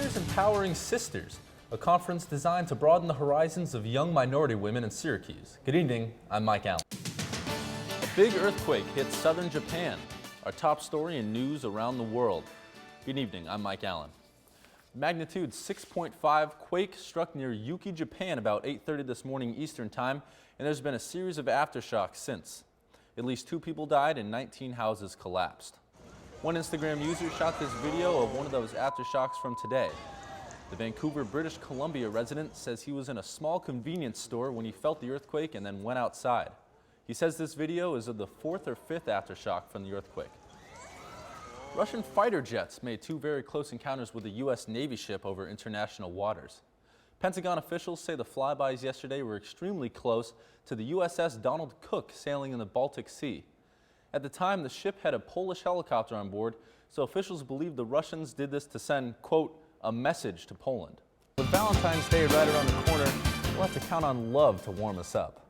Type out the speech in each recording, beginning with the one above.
Sisters Empowering Sisters, a conference designed to broaden the horizons of young minority women in Syracuse. Good evening, I'm Mike Allen. A big earthquake hit southern Japan, our top story in news around the world. Good evening, I'm Mike Allen. Magnitude 6.5 quake struck near Yuki, Japan about 8:30 this morning Eastern Time, and there's been a series of aftershocks since. At least 2 people died and 19 houses collapsed. One Instagram user shot this video of one of those aftershocks from today. The Vancouver, British Columbia resident says he was in a small convenience store when he felt the earthquake and then went outside. He says this video is of the 4th or 5th aftershock from the earthquake. Russian fighter jets made 2 very close encounters with a U.S. Navy ship over international waters. Pentagon officials say the flybys yesterday were extremely close to the USS Donald Cook sailing in the Baltic Sea. At the time, the ship had a Polish helicopter on board, so officials believe the Russians did this to send, quote, a message to Poland. With Valentine's Day right around the corner, we'll have to count on love to warm us up.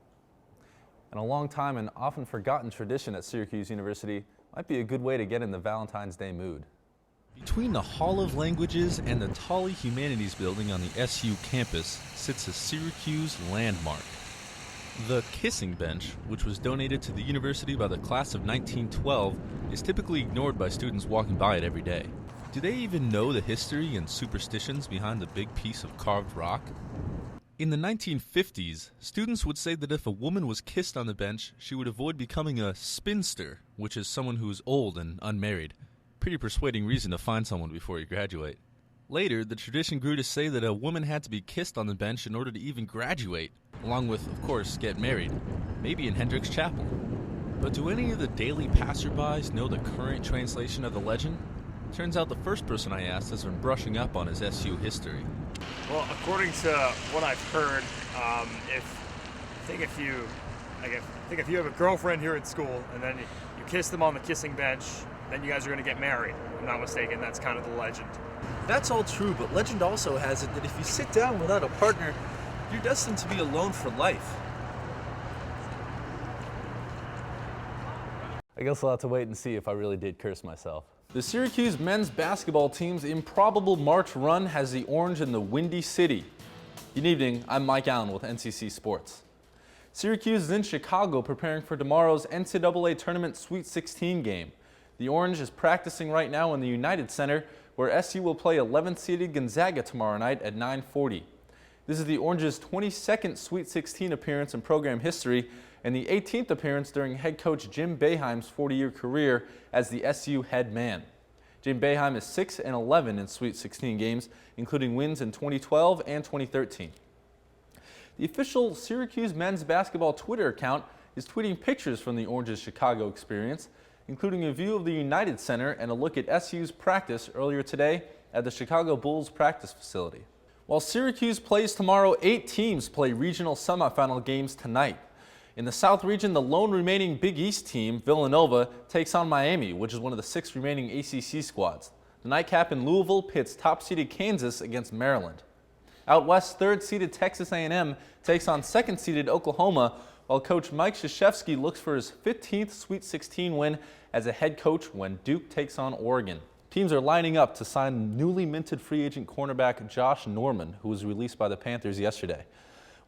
And a long time and often forgotten tradition at Syracuse University might be a good way to get in the Valentine's Day mood. Between the Hall of Languages and the Tolley Humanities Building on the SU campus sits a Syracuse landmark. The Kissing Bench, which was donated to the university by the class of 1912, is typically ignored by students walking by it every day. Do they even know the history and superstitions behind the big piece of carved rock? In the 1950s, students would say that if a woman was kissed on the bench, she would avoid becoming a spinster, which is someone who is old and unmarried. Pretty persuading reason to find someone before you graduate. Later, the tradition grew to say that a woman had to be kissed on the bench in order to even graduate, along with, of course, get married, maybe in Hendricks Chapel. But do any of the daily passerbys know the current translation of the legend? Turns out the first person I asked has been brushing up on his SU history. Well, according to what I've heard, if you have a girlfriend here at school and then you kiss them on the kissing bench, then you guys are going to get married. If I'm not mistaken, that's kind of the legend. That's all true, but legend also has it that if you sit down without a partner, you're destined to be alone for life. I guess I'll have to wait and see if I really did curse myself. The Syracuse men's basketball team's improbable March run has the orange in the Windy City. Good evening, I'm Mike Allen with NCC Sports. Syracuse is in Chicago preparing for tomorrow's NCAA Tournament Sweet 16 game. The orange is practicing right now in the United Center, where SU will play 11th-seeded Gonzaga tomorrow night at 9:40. This is the Orange's 22nd Sweet 16 appearance in program history and the 18th appearance during head coach Jim Boeheim's 40-year career as the SU head man. Jim Boeheim is 6-11 in Sweet 16 games, including wins in 2012 and 2013. The official Syracuse men's basketball Twitter account is tweeting pictures from the Orange's Chicago experience, including a view of the United Center and a look at SU's practice earlier today at the Chicago Bulls practice facility. While Syracuse plays tomorrow, 8 teams play regional semifinal games tonight. In the South region, the lone remaining Big East team, Villanova, takes on Miami, which is one of the 6 remaining ACC squads. The nightcap in Louisville pits top-seeded Kansas against Maryland. Out west, 3rd-seeded Texas A&M takes on 2nd-seeded Oklahoma, while coach Mike Krzyzewski looks for his 15th Sweet 16 win as a head coach when Duke takes on Oregon. Teams are lining up to sign newly minted free agent cornerback Josh Norman, who was released by the Panthers yesterday.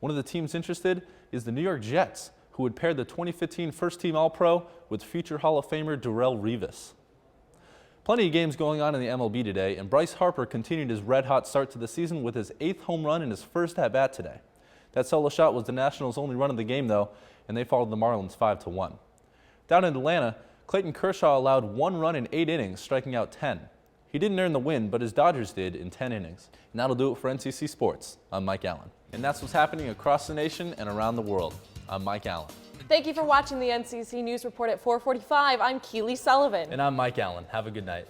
One of the teams interested is the New York Jets, who would pair the 2015 first-team All-Pro with future Hall of Famer Darrelle Revis. Plenty of games going on in the MLB today, and Bryce Harper continued his red-hot start to the season with his 8th home run in his first at-bat today. That solo shot was the Nationals' only run of the game, though, and they followed the Marlins 5-1. Down in Atlanta, Clayton Kershaw allowed 1 run in 8 innings, striking out 10. He didn't earn the win, but his Dodgers did in 10 innings. And that'll do it for NCC Sports. I'm Mike Allen. And that's what's happening across the nation and around the world. I'm Mike Allen. Thank you for watching the NCC News Report at 4:45. I'm Keely Sullivan. And I'm Mike Allen. Have a good night.